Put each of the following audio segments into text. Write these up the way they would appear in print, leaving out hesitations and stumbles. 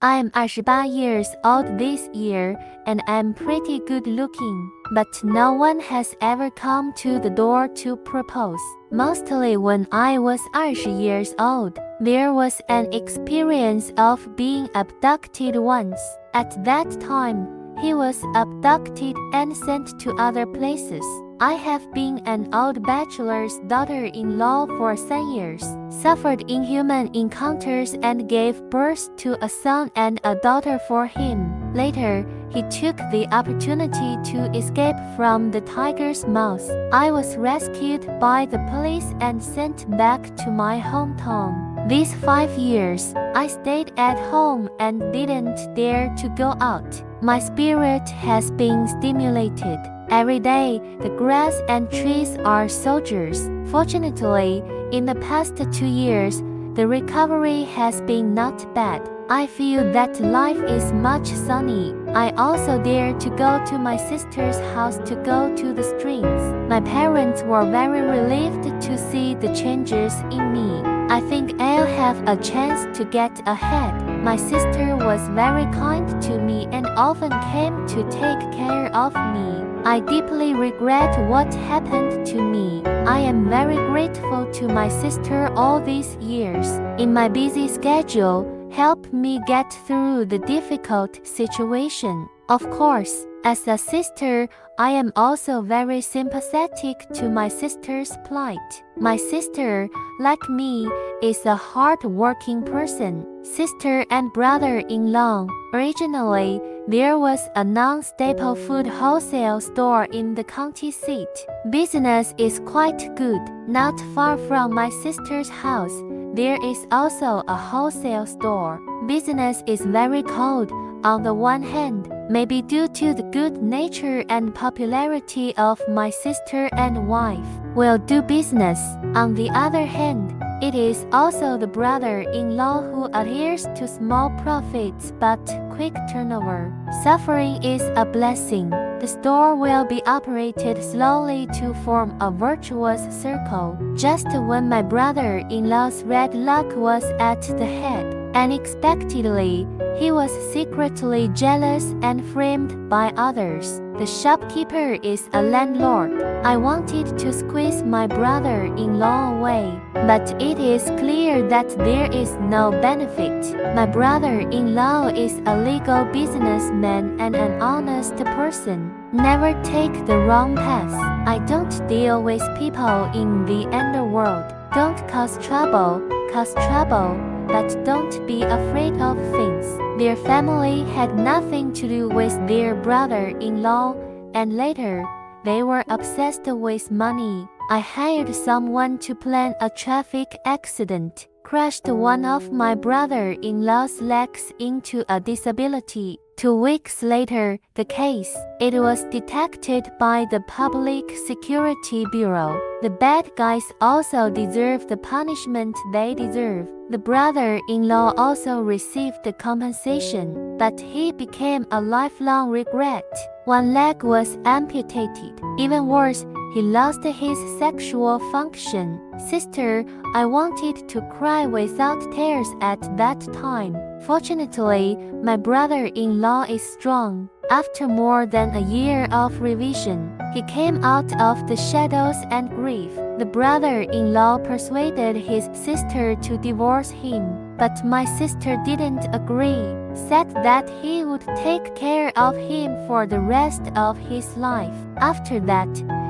I'm 28 years old this year, and I'm pretty good looking, but no one has ever come to the door to propose. Mostly when I was 20 years old, there was an experience of being abducted once. At that time, he was abducted and sent to other places. I have been an old bachelor's daughter-in-law for 7 years, suffered inhuman encounters and gave birth to a son and a daughter for him. Later, he took the opportunity to escape from the tiger's mouth. I was rescued by the police and sent back to my hometown. These 5 years, I stayed at home and didn't dare to go out. My spirit has been stimulated. Every day, the grass and trees are soldiers. Fortunately, in the past 2 years, the recovery has been not bad. I feel that life is much sunny. I also dare to go to my sister's house to go to the streams. My parents were very relieved to see the changes in me. I think I'll have a chance to get ahead. My sister was very kind to me and often came to take care of me. I deeply regret what happened to me. I am very grateful to my sister all these years. In my busy schedule, help me get through the difficult situation. Of course, as a sister, I am also very sympathetic to my sister's plight. My sister, like me, is a hard-working person. Sister and brother-in-law. Originally, there was a non-staple food wholesale store in the county seat. Business is quite good. Not far from my sister's house, there is also a wholesale store. Business is very cold. On the one hand, maybe due to the good nature and popularity of my sister and wife, will do business. On the other hand, it is also the brother-in-law who adheres to small profits but quick turnover. Suffering is a blessing. The store will be operated slowly to form a virtuous circle. Just when my brother-in-law's red luck was at the head, unexpectedly, he was secretly jealous and framed by others. The shopkeeper is a landlord. I wanted to squeeze my brother-in-law away, but it is clear that there is no benefit. My brother-in-law is a legal businessman and an honest person. Never take the wrong path. I don't deal with people in the underworld. Don't cause trouble, but don't be afraid of things. Their family had nothing to do with their brother-in-law, and later, they were obsessed with money. I hired someone to plan a traffic accident, crushed one of my brother-in-law's legs into a disability. 2 weeks later, the case, it was detected by the Public Security Bureau. The bad guys also deserve the punishment they deserve. The brother-in-law also received the compensation, but he became a lifelong regret. One leg was amputated. Even worse, he lost his sexual function. Sister, I wanted to cry without tears at that time. Fortunately, my brother-in-law is strong. After more than a year of revision, he came out of the shadows and grief. The brother-in-law persuaded his sister to divorce him, but my sister didn't agree, said that he would take care of him for the rest of his life. After that,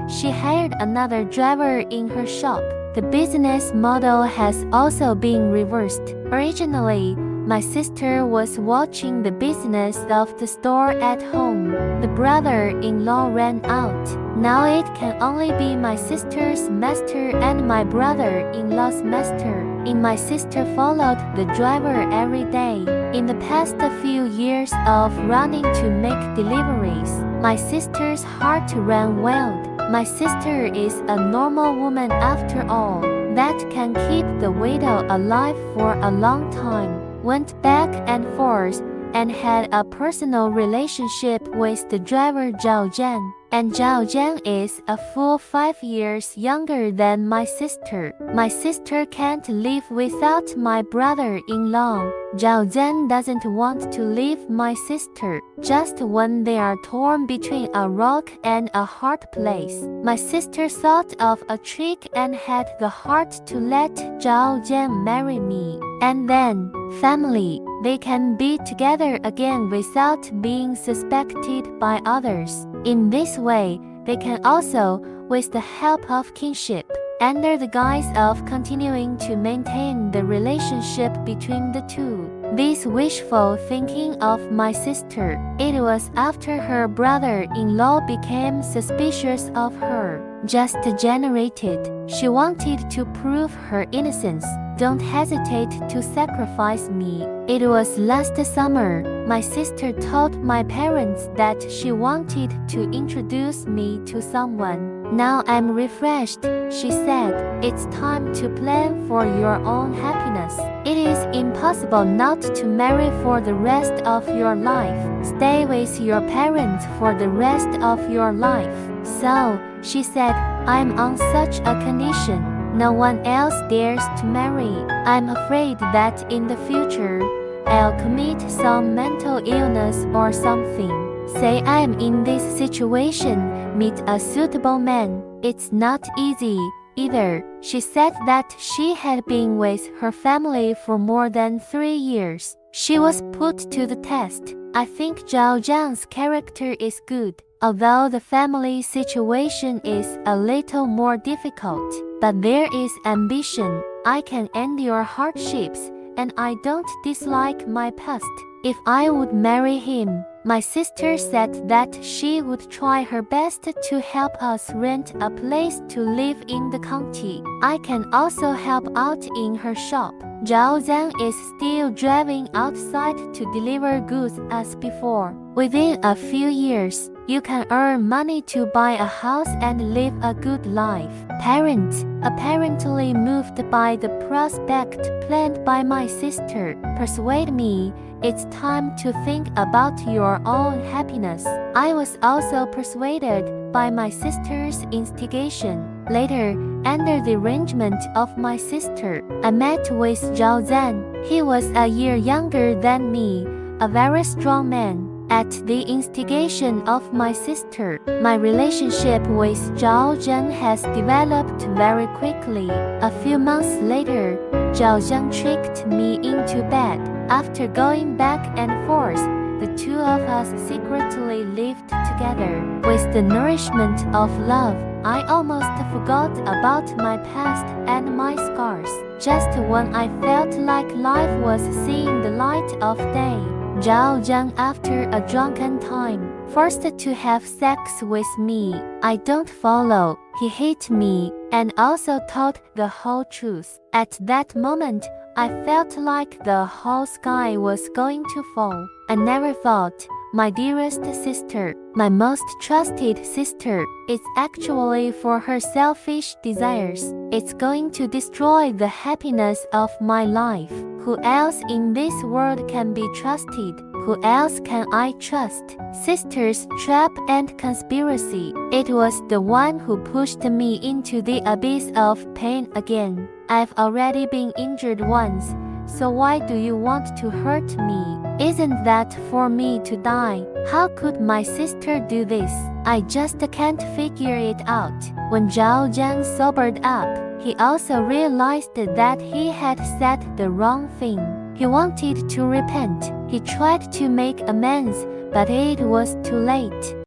she hired another driver in her shop. The business model has also been reversed. Originally, my sister was watching the business of the store at home. The brother-in-law ran out. Now it can only be my sister's master and my brother-in-law's master. And my sister followed the driver every day. In the past few years of running to make deliveries, my sister's heart ran wild. My sister is a normal woman after all, that can keep the widow alive for a long time. Went back and forth, and had a personal relationship with the driver Zhao Zhan. and Zhao Jiang is a full 5 years younger than my sister. My sister can't live without my brother-in-law. Zhao Jiang doesn't want to leave my sister. Just when they are torn between a rock and a hard place, my sister thought of a trick and had the heart to let Zhao Jiang marry me. And then, family, they can be together again without being suspected by others. In this way, they can also, with the help of kinship, under the guise of continuing to maintain the relationship between the two. This wishful thinking of my sister, it was after her brother-in-law became suspicious of her, just generated. She wanted to prove her innocence. Don't hesitate to sacrifice me. It was last summer, my sister told my parents that she wanted to introduce me to someone. Now I'm refreshed, she said. It's time to plan for your own happiness. It is impossible not to marry for the rest of your life. Stay with your parents for the rest of your life. So, she said, I'm on such a condition. No one else dares to marry. I'm afraid that in the future, I'll commit some mental illness or something. Say I'm in this situation, meet a suitable man. It's not easy either. She said that she had been with her family for more than 3 years. She was put to the test. I think Zhao Jiang's character is good, although the family situation is a little more difficult. But there is ambition. I can endure hardships, and I don't dislike my past. If I would marry him, my sister said that she would try her best to help us rent a place to live in the county. I can also help out in her shop. Zhao Zhang is still driving outside to deliver goods as before. Within a few years, you can earn money to buy a house and live a good life. Parents, apparently moved by the prospect planned by my sister, persuade me it's time to think about your own happiness. I was also persuaded by my sister's instigation. Later, under the arrangement of my sister, I met with Zhao Zhan. He was a year younger than me, a very strong man. At the instigation of my sister, my relationship with Zhao Zhan has developed very quickly. A few months later, Zhao Zhan tricked me into bed. After going back and forth, the two of us secretly lived together. With the nourishment of love, I almost forgot about my past and my scars. Just when I felt like life was seeing the light of day, Zhao Zhang, after a drunken time, forced to have sex with me. I don't follow. He hit me and also told the whole truth. At that moment, I felt like the whole sky was going to fall. I never thought my dearest sister, my most trusted sister, is actually for her selfish desires. It's going to destroy the happiness of my life. Who else in this world can be trusted? Who else can I trust? Sister's trap and conspiracy. It was the one who pushed me into the abyss of pain again. I've already been injured once, so why do you want to hurt me? Isn't that for me to die? How could my sister do this? I just can't figure it out. When Zhao Zhang sobered up, he also realized that he had said the wrong thing. He wanted to repent. He tried to make amends, but it was too late.